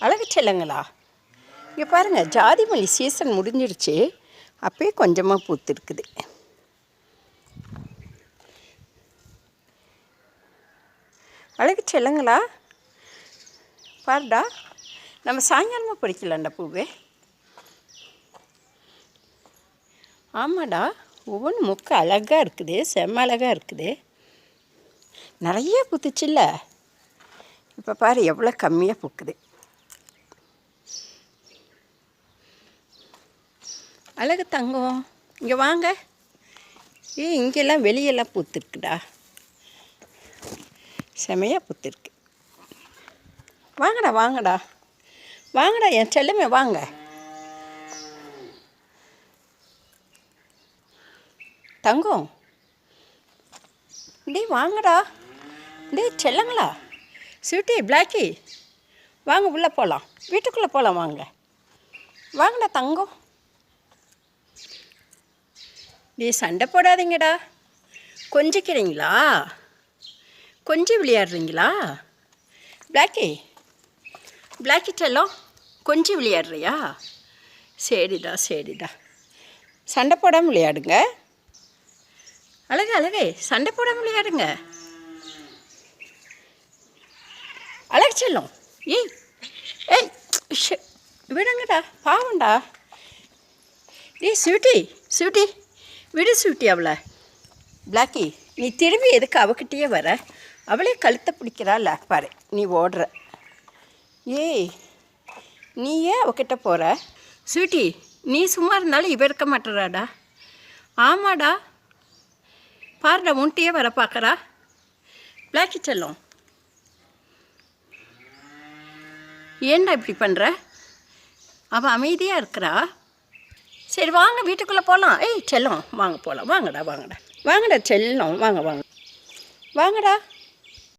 அழகு செல்லங்களா, இங்கே பாருங்கள், ஜாதி மல்லி சீசன் முடிஞ்சிருச்சு, அப்பயே கொஞ்சமாக பூத்துருக்குது. அழகு செல்லங்களா, பாருடா, நம்ம சாயங்காலமாக பறிக்கலாம்டா பூவே. ஆமாடா, ஒவ்வொன்று மொக்கு அழகாக இருக்குது, செம்ம அழகாக இருக்குது. நிறைய பூத்துச்சுல்ல, இப்போ பாரு எவ்வளோ கம்மியாக பூக்குது. அழகு தங்கம், இங்கே வாங்க. இங்கெல்லாம் வெளியெல்லாம் பூத்துருக்குடா, செமையாக பூத்துருக்கு. வாங்கடா வாங்கடா வாங்கடா என் செல்லமே, வாங்க. தங்கம், டே வாங்கடா, டே செல்லங்களா, ஸ்வீட்டி, பிளாக்கி, வாங்க உள்ளே போகலாம், வீட்டுக்குள்ளே போகலாம், வாங்க. வாங்கடா தங்கம். டே சண்டை போடாதீங்கடா, கொஞ்சிக்கிறீங்களா, கொஞ்சம் விளையாடுறீங்களா? பிளாக்கி, பிளாக்கி செல்லம், கொஞ்சம் விளையாடுறியா? சரிடா சரிடா, சண்டை போடாமல் விளையாடுங்க. அழகு அழகே, சண்டை போடாமல் விளையாடுங்க. அழகு செல்லம், ஏய் ஏய் விடுங்கடா, பாவண்டா. ஏய் ஸ்வீட்டி, ஸ்வீட்டி விடு ஸ்வீட்டி அவளை. பிளாக்கி, நீ திரும்பி எதுக்கு அவகிட்டயே வர? அவளே கழுத்தை பிடிக்கிறாள் பாரு, நீ ஓடுற. ஏய் நீ ஏன் அவகிட்ட போகிற? ஸ்வீட்டி, நீ சும்மா இருந்தாலும் இவ இருக்க மாட்டேறாடா. ஆமாடா, பாருடா, உன்ட்டியே வர பார்க்குறா. பிளாக்கி செல்லம், ஏன்டா இப்படி பண்ணுற? அவள் அமைதியாக இருக்கிறா. சரி வாங்க, வீட்டுக்குள்ளே போகலாம். ஏய் செல்லம், வாங்க போகலாம், வாங்கடா வாங்கடா வாங்கடா செல்லம், வாங்க வாங்க வாங்கடா.